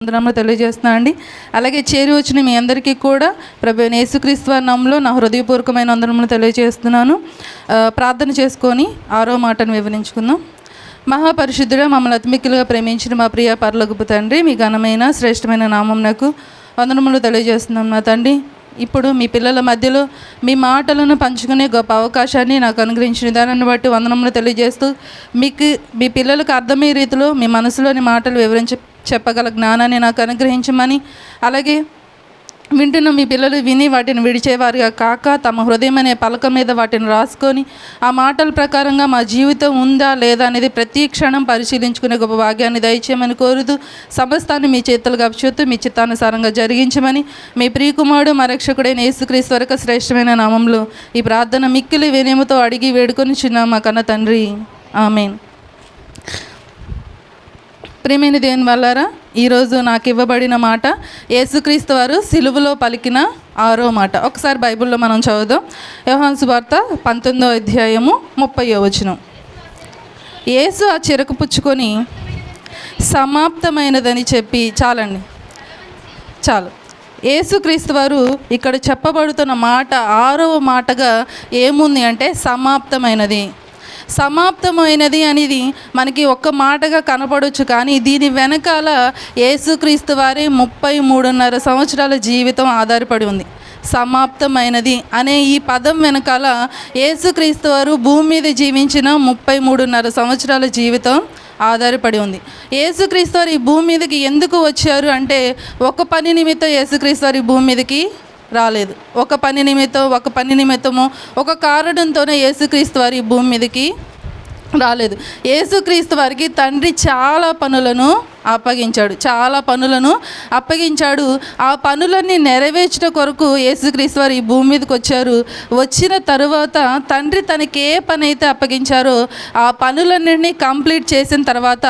వందనములు తెలియజేస్తున్నా అండి. అలాగే చేరి వచ్చిన మీ అందరికీ కూడా ప్రభువైన యేసుక్రీస్తు వారి నామములో నా హృదయపూర్వకమైన వందనములు తెలియజేస్తున్నాను. ప్రార్థన చేసుకొని 6వ మాటను వివరించుకుందాం. మహాపరిశుద్ధుడా, మమ్మల్ని అతిమిక్కులుగా ప్రేమించిన మా ప్రియ పరలోకపు తండ్రి, మీ ఘనమైన శ్రేష్టమైన నామమునకు వందనములు తెలియజేస్తున్నాం. నా తండ్రి, ఇప్పుడు మీ పిల్లల మధ్యలో మీ మాటలను పంచుకునే గొప్ప అవకాశాన్ని నాకు అనుగ్రహించిన విధానాన్ని బట్టి వందనములు తెలియజేస్తూ, మీ పిల్లలకు అర్థమయ్యే రీతిలో మీ మనసులోని మాటలు చెప్పగల జ్ఞానాన్ని నాకు అనుగ్రహించమని, అలాగే వింటున్న మీ పిల్లలు విని వాటిని విడిచేవారుగా కాక తమ హృదయం అనే పలక మీద వాటిని రాసుకొని ఆ మాటల ప్రకారంగా మా జీవితం ఉందా లేదా అనేది ప్రతి క్షణం పరిశీలించుకునే గొప్ప భాగ్యాన్ని దయచేయమని కోరుతూ, సమస్తాన్ని మీ చేతులుగా అభిషేత్తు మీ చిత్తానుసారంగా జరిగించమని మీ ప్రియకుమారుడు మా రక్షకుడైన యేసుక్రీస్తు వరకు శ్రేష్టమైన నామంలో ఈ ప్రార్థన మిక్కిలి వినయముతో అడిగి వేడుకొని చిన్న మా కన్న తండ్రి, ఆమేన్. ప్రియమైన దేవుని వల్లారా, ఈరోజు నాకు ఇవ్వబడిన మాట యేసుక్రీస్తు వారు సిలువలో పలికిన 6వ మాట. ఒకసారి బైబిల్లో మనం చదువుదాం. యోహాను సువార్త 19వ అధ్యాయము 30వ వచనం. యేసు ఆ చెరకు పుచ్చుకొని సమాప్తమైనదని చెప్పి, చాలు. యేసుక్రీస్తు వారు ఇక్కడ చెప్పబడుతున్న మాట 6వ మాటగా ఏముంది అంటే సమాప్తమైనది. సమాప్తమైనది అనేది మనకి ఒక్క మాటగా కనపడవచ్చు, కానీ దీని వెనకాల యేసుక్రీస్తు వారి 33.5 సంవత్సరాల జీవితం ఆధారపడి ఉంది. సమాప్తమైనది అనే ఈ పదం వెనకాల యేసుక్రీస్తు వారు భూమి మీద జీవించిన 33.5 సంవత్సరాల జీవితం ఆధారపడి ఉంది. యేసుక్రీస్తు వారు ఈ భూమి మీదకి ఎందుకు వచ్చారు అంటే, ఒక పని నిమిత్తం యేసుక్రీస్తు వారు ఈ భూమి మీదకి రాలేదు. ఒక పని నిమిత్తము ఒక కారణంతోనే యేసుక్రీస్తు వారి భూమి మీదకి రాలేదు. యేసుక్రీస్తు వారికి తండ్రి చాలా పనులను అప్పగించాడు. ఆ పనులన్నీ నెరవేర్చడం కొరకు యేసుక్రీస్తు వారు ఈ భూమి మీదకి వచ్చారు. వచ్చిన తరువాత తండ్రి తనకి ఏ పని అయితే అప్పగించారో ఆ పనులన్నింటినీ కంప్లీట్ చేసిన తర్వాత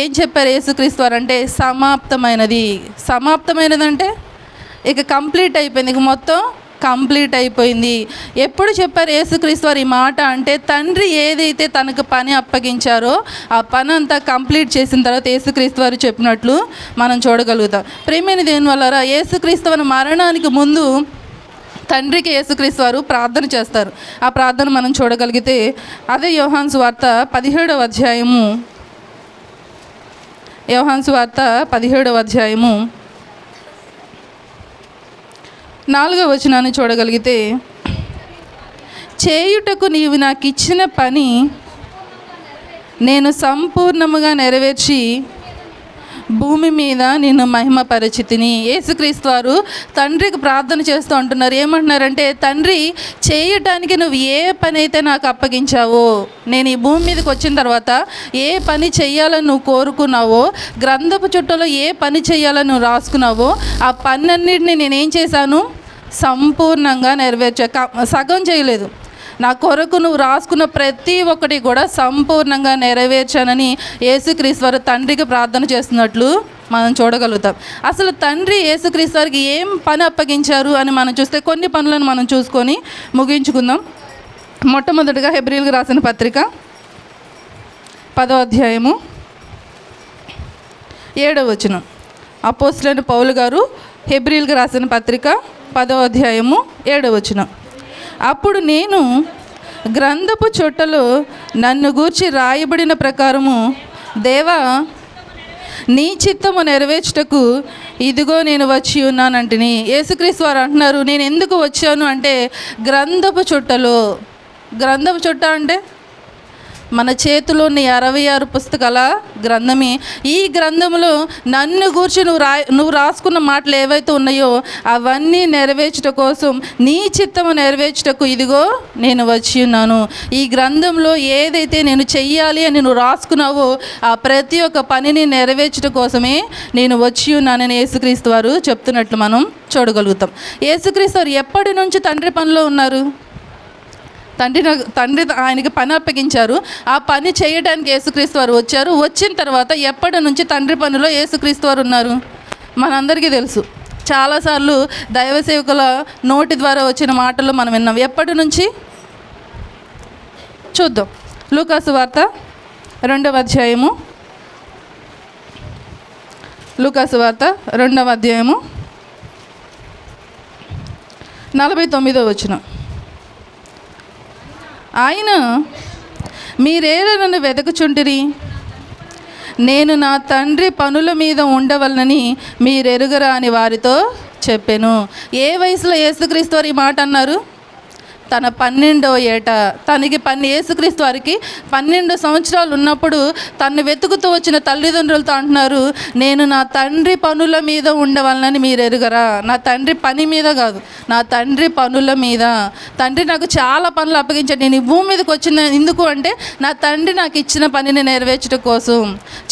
ఏం చెప్పారు యేసుక్రీస్తు వారు అంటే, సమాప్తమైనది అంటే ఇక కంప్లీట్ అయిపోయింది, ఇక మొత్తం కంప్లీట్ అయిపోయింది. ఎప్పుడు చెప్పారు యేసుక్రీస్తు వారు ఈ మాట అంటే, తండ్రి ఏదైతే తనకు పని అప్పగించారో ఆ పని అంతా కంప్లీట్ చేసిన తర్వాత యేసుక్రీస్తు వారు చెప్పినట్లు మనం చూడగలుగుతాం. ప్రియమైన దేవుని వల్ల యేసుక్రీస్తు వారి మరణానికి ముందు తండ్రికి యేసుక్రీస్తు వారు ప్రార్థన చేస్తారు. ఆ ప్రార్థన మనం చూడగలిగితే అదే యోహాను సువార్త 17వ అధ్యాయము 4వ వచనాన్ని చూడగలిగితే, చేయుటకు నీవు నాకు ఇచ్చిన పని నేను సంపూర్ణముగా నెరవేర్చి భూమి మీద నిన్ను మహిమపరచితిని. యేసుక్రీస్తు వారు తండ్రికి ప్రార్థన చేస్తూ అంటున్నారు. ఏమంటున్నారంటే, తండ్రి, చేయటానికి నువ్వు ఏ పని అయితే నాకు అప్పగించావో, నేను ఈ భూమి మీదకి వచ్చిన తర్వాత ఏ పని చెయ్యాలని నువ్వు కోరుకున్నావో, గ్రంథపు చుట్టలో ఏ పని చెయ్యాలని నువ్వు రాసుకున్నావో ఆ పన్నన్నిటిని నేనేం చేశాను, సంపూర్ణంగా సగం చేయలేదు. నా కొరకు నువ్వు రాసుకున్న ప్రతి ఒక్కటి కూడా సంపూర్ణంగా నెరవేర్చానని యేసుక్రీస్తు వారు తండ్రికి ప్రార్థన చేస్తున్నట్లు మనం చూడగలుగుతాం. అసలు తండ్రి యేసుక్రీస్తు వారికి ఏం పని అప్పగించారు అని మనం చూస్తే కొన్ని పనులను మనం చూసుకొని ముగించుకుందాం. మొట్టమొదటిగా హెబ్రీయులకు రాసిన పత్రిక 10వ అధ్యాయము 7వ వచనం. అపోస్తలుడైన పౌలు గారు హెబ్రీయులకు రాసిన పత్రిక 10వ అధ్యాయము 7వ వచనం. అప్పుడు నేను గ్రంథపు చుట్టలో నన్ను గూర్చి రాయబడిన ప్రకారము, దేవా, నీ చిత్తము నెరవేర్చుటకు ఇదిగో నేను వచ్చి ఉన్నానంటిని. యేసుక్రీస్తు వారు అంటున్నారు, నేను ఎందుకు వచ్చాను అంటే, గ్రంథపు చుట్ట అంటే మన చేతిలో ఉన్న 66 పుస్తకాల గ్రంథమే. ఈ గ్రంథంలో నన్ను గూర్చి నువ్వు రాసుకున్న మాటలు ఏవైతే ఉన్నాయో అవన్నీ నెరవేర్చుట కోసం, నీ చిత్తము నెరవేర్చుటకు ఇదిగో నేను వచ్చి ఉన్నాను. ఈ గ్రంథంలో ఏదైతే నేను చెయ్యాలి అని నువ్వు రాసుకున్నావో ఆ ప్రతి ఒక్క పనిని నెరవేర్చుట కోసమే నేను వచ్చి ఉన్నానని యేసుక్రీస్తు వారు చెప్తున్నట్లు మనం చూడగలుగుతాం. యేసుక్రీస్తు వారు ఎప్పటి నుంచి తండ్రి పనిలో ఉన్నారు? తండ్రి ఆయనకి పని అప్పగించారు. ఆ పని చేయడానికి యేసుక్రీస్తు వారు వచ్చారు. వచ్చిన తర్వాత ఎప్పటి నుంచి తండ్రి పనిలో యేసుక్రీస్తు వారు ఉన్నారు మనందరికీ తెలుసు. చాలాసార్లు దైవ సేవకుల నోటి ద్వారా వచ్చిన మాటలు మనం విన్నాం. ఎప్పటి నుంచి చూద్దాం. లూకా సువార్త 2వ అధ్యాయము లూకాసు వార్త 2వ అధ్యాయము 49వ వచనం. ఆయన, మీరేలా నన్ను వెదకుచుంటిరి? నేను నా తండ్రి పనుల మీద ఉండవలనని మీరెరుగరా అని వారితో చెప్పాను. ఏ వయసులో యేసుక్రీస్తు వారు ఈ మాట అన్నారు? తన 12వ ఏట. తనకి యేసుక్రీస్తు వారికి 12 సంవత్సరాలు ఉన్నప్పుడు తను వెతుకుతూ వచ్చిన తల్లిదండ్రులతో అంటున్నారు, నేను నా తండ్రి పనుల మీద ఉండవలనని మీరు ఎరుగరా? నా తండ్రి పని మీద కాదు, నా తండ్రి పనుల మీద. తండ్రి నాకు చాలా పనులు అప్పగించాడు. నేను ఈ భూమి మీదకి వచ్చిన ఎందుకు అంటే నా తండ్రి నాకు ఇచ్చిన పనిని నెరవేర్చడం కోసం.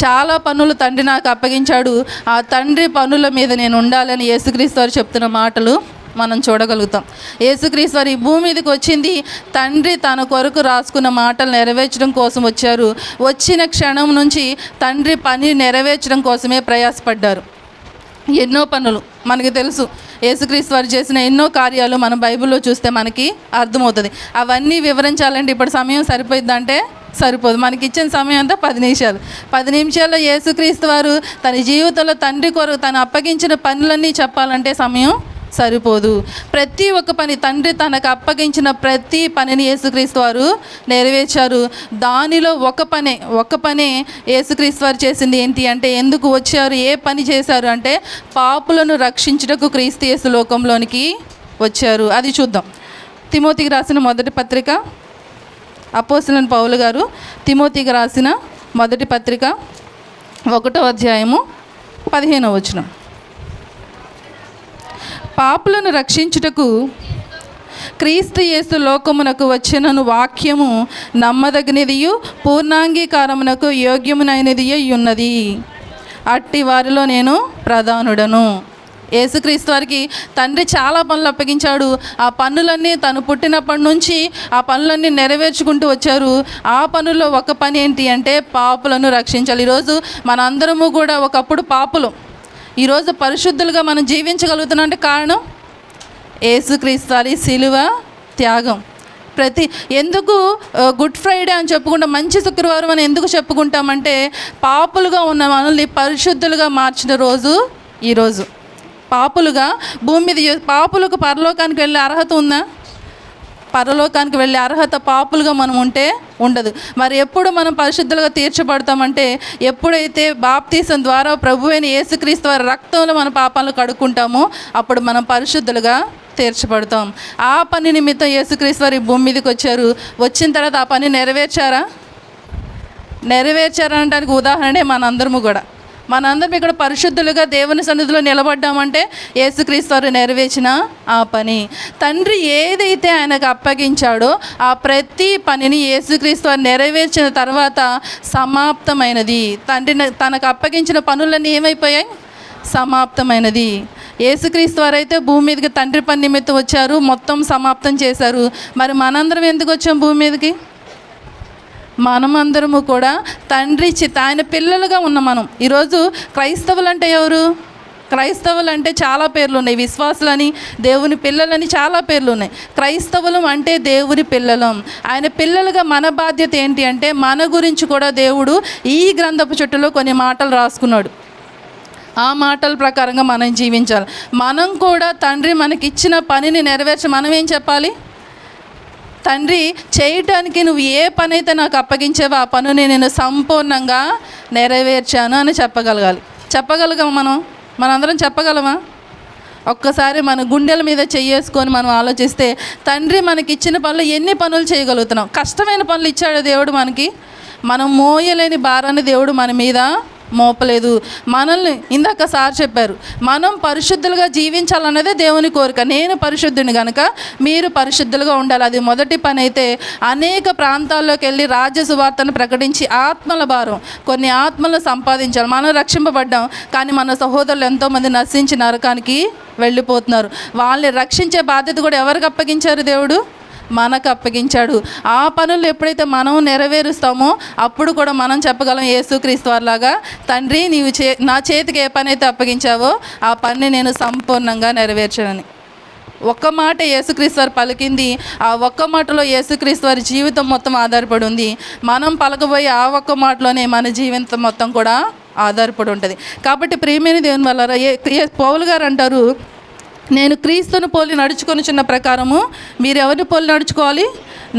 చాలా పనులు తండ్రి నాకు అప్పగించాడు. ఆ తండ్రి పనుల మీద నేను ఉండాలని యేసుక్రీస్తు వారు చెప్తున్న మాటలు మనం చూడగలుగుతాం. యేసుక్రీస్తు వారు ఈ భూమి మీదకి వచ్చింది తండ్రి తన కొరకు రాసుకున్న మాటలు నెరవేర్చడం కోసం వచ్చారు. వచ్చిన క్షణం నుంచి తండ్రి పని నెరవేర్చడం కోసమే ప్రయాసపడ్డారు. ఎన్నో పనులు మనకి తెలుసు. యేసుక్రీస్తు వారు చేసిన ఎన్నో కార్యాలు మనం బైబిల్లో చూస్తే మనకి అర్థమవుతుంది. అవన్నీ వివరించాలంటే ఇప్పుడు సమయం సరిపోయిద్దంటే సరిపోదు. మనకి ఇచ్చిన సమయం అంతా 10 నిమిషాలు. 10 నిమిషాల్లో యేసుక్రీస్తు వారు తన జీవితంలో తండ్రి కొరకు తను అప్పగించిన పనులన్నీ చెప్పాలంటే సమయం సరిపోదు. ప్రతి ఒక్క పని తండ్రి తనకు అప్పగించిన ప్రతి పనిని యేసుక్రీస్తు వారు నెరవేర్చారు. దానిలో ఒక పనే యేసుక్రీస్తు వారు చేసింది ఏంటి అంటే, ఎందుకు వచ్చారు, ఏ పని చేశారు అంటే, పాపులను రక్షించుటకు క్రీస్తు యేసు లోకంలోనికి వచ్చారు. అది చూద్దాం. తిమోతికి రాసిన మొదటి పత్రిక, అపోస్తలుడైన పౌలు గారు తిమోతికి రాసిన మొదటి పత్రిక 1వ అధ్యాయము 15వ వచనం. పాపులను రక్షించుటకు క్రీస్తు యేసు లోకమునకు వచ్చినను వాక్యము నమ్మదగినదియు పూర్ణాంగీకారమునకు యోగ్యమునైనదియే ఉన్నది. అట్టి వారిలో నేను ప్రధానుడను. యేసుక్రీస్తు వారికి తండ్రి చాలా పనులు అప్పగించాడు. ఆ పనులన్నీ తను పుట్టినప్పటి నుంచి ఆ పనులన్నీ నెరవేర్చుకుంటూ వచ్చారు. ఆ పనుల్లో ఒక పని ఏంటి అంటే పాపులను రక్షించాలి. ఈరోజు మనందరము కూడా ఒకప్పుడు పాపులు, ఈరోజు పరిశుద్ధులుగా మనం జీవించగలుగుతున్నాం అంటే కారణం యేసుక్రీస్తు వారి సిలువ త్యాగం. ఎందుకు గుడ్ ఫ్రైడే అని చెప్పుకుంటాం, మంచి శుక్రవారం అని ఎందుకు చెప్పుకుంటామంటే, పాపులుగా ఉన్న మనల్ని పరిశుద్ధులుగా మార్చిన రోజు ఈరోజు. పాపులుగా భూమి మీద పాపులకు పరలోకానికి వెళ్ళే అర్హత ఉందా? పరలోకానికి వెళ్ళే అర్హత పాపులుగా మనం ఉంటే ఉండదు. మరి ఎప్పుడు మనం పరిశుద్ధులుగా తీర్చబడతామంటే, ఎప్పుడైతే బాప్తీసం ద్వారా ప్రభువైన యేసుక్రీస్తు వారి రక్తంలో మన పాపాలను కడుక్కుంటామో అప్పుడు మనం పరిశుద్ధులుగా తీర్చబడతాం. ఆ పని నిమిత్తం యేసుక్రీస్తు వారి భూమి మీదకి వచ్చారు. వచ్చిన తర్వాత ఆ పని నెరవేర్చారనడానికి ఉదాహరణే మనందరము కూడా. మనందరం ఇక్కడ పరిశుద్ధులుగా దేవుని సన్నిధిలో నిలబడ్డామంటే యేసుక్రీస్తు వారు నెరవేర్చిన ఆ పని. తండ్రి ఏదైతే ఆయనకు అప్పగించాడో ఆ ప్రతి పనిని యేసుక్రీస్తు వారు నెరవేర్చిన తర్వాత సమాప్తమైనది. తండ్రి తనకు అప్పగించిన పనులన్నీ ఏమైపోయాయి? సమాప్తమైనది. యేసుక్రీస్తు వారు అయితే భూమి మీదకి తండ్రి పని నిమిత్తం వచ్చారు, మొత్తం సమాప్తం చేశారు. మరి మనందరం ఎందుకు వచ్చాం భూమి మీదకి? మనమందరము కూడా తండ్రి ఆయన పిల్లలుగా ఉన్న మనం. ఈరోజు క్రైస్తవులు అంటే ఎవరు? క్రైస్తవులు అంటే చాలా పేర్లు ఉన్నాయి. విశ్వాసులని, దేవుని పిల్లలని చాలా పేర్లు ఉన్నాయి. క్రైస్తవులం అంటే దేవుని పిల్లలం. ఆయన పిల్లలుగా మన బాధ్యత ఏంటి అంటే, మన గురించి కూడా దేవుడు ఈ గ్రంథపు చుట్టలో కొన్ని మాటలు రాసుకున్నాడు. ఆ మాటల ప్రకారంగా మనం జీవించాలి. మనం కూడా తండ్రి మనకిచ్చిన పనిని మనం ఏం చెప్పాలి? తండ్రి, చేయటానికి నువ్వు ఏ పని అయితే నాకు అప్పగించావో ఆ పనుని నేను సంపూర్ణంగా నెరవేర్చాను అని చెప్పగలగాలి. మనందరం చెప్పగలమా? ఒక్కసారి మన గుండెల మీద చెయ్యేసుకొని మనం ఆలోచిస్తే, తండ్రి మనకి ఇచ్చిన పనులు ఎన్ని పనులు చేయగలుగుతున్నాం? కష్టమైన పనులు ఇచ్చాడు దేవుడు మనకి. మనం మోయలేని భారాన్ని దేవుడు మన మీద మోపలేదు. మనల్ని ఇందాక సార్ చెప్పారు, మనం పరిశుద్ధులుగా జీవించాలన్నదే దేవుని కోరిక. నేను పరిశుద్ధుని కనుక మీరు పరిశుద్ధులుగా ఉండాలి. అది మొదటి పని అయితే, అనేక ప్రాంతాల్లోకి వెళ్ళి రాజ్య సువార్తను ప్రకటించి ఆత్మల భారం, కొన్ని ఆత్మలను సంపాదించాలి. మనం రక్షింపబడ్డాం, కానీ మన సహోదరులు ఎంతోమంది నశించి నరకానికి వెళ్ళిపోతున్నారు. వాళ్ళని రక్షించే బాధ్యత కూడా ఎవరికి అప్పగించారు? దేవుడు మనకు అప్పగించాడు. ఆ పనులు ఎప్పుడైతే మనం నెరవేరుస్తామో అప్పుడు కూడా మనం చెప్పగలం యేసుక్రీస్తు వారిలాగా, తండ్రి నీవు నా చేతికి ఏ పని అయితే అప్పగించావో ఆ పని నేను సంపూర్ణంగా నెరవేర్చానని. ఒక్క మాట యేసుక్రీస్తు వారు పలికింది. ఆ ఒక్క మాటలో యేసుక్రీస్తు వారి జీవితం మొత్తం ఆధారపడి ఉంది. మనం పలకబోయే ఆ ఒక్క మాటలోనే మన జీవితం మొత్తం కూడా ఆధారపడి ఉంటుంది. కాబట్టి ప్రియమైన దేవుని వల్ల పౌలు గారు అంటారు, నేను క్రీస్తును పోలి నడుచుకొనుచున్న ప్రకారము మీరు ఎవరిని పోలి నడుచుకోవాలి?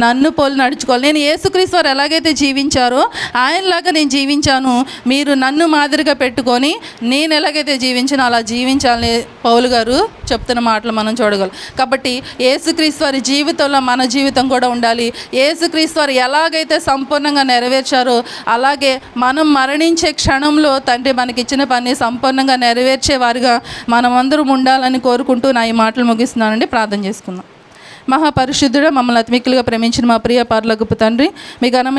నన్ను పోలి నడుచుకోవాలి. నేను యేసుక్రీస్తు వారు ఎలాగైతే జీవించారో ఆయనలాగా నేను జీవించాను, మీరు నన్ను మాదిరిగా పెట్టుకొని నేను ఎలాగైతే జీవించానో అలా జీవించాలని పౌలు గారు చెప్తున్న మాటలు మనం చూడగలం. కాబట్టి యేసుక్రీస్తు వారి జీవితంలో మన జీవితం కూడా ఉండాలి. యేసుక్రీస్తు వారు ఎలాగైతే సంపూర్ణంగా నెరవేర్చారో అలాగే మనం మరణించే క్షణంలో తండ్రి మనకిచ్చిన పని సంపూర్ణంగా నెరవేర్చేవారుగా మనమందరం ఉండాలని కోరుకుంటూ నా ఈ మాటలు ముగిస్తున్నానండి. ప్రార్థన చేసుకుందాం. మహాపరిశుద్ధుడా, మమ్మల్ని అతి మిక్కిలిగా ప్రేమించిన మా ప్రియ పరలోకపు తండ్రి, మీ ఘనమైన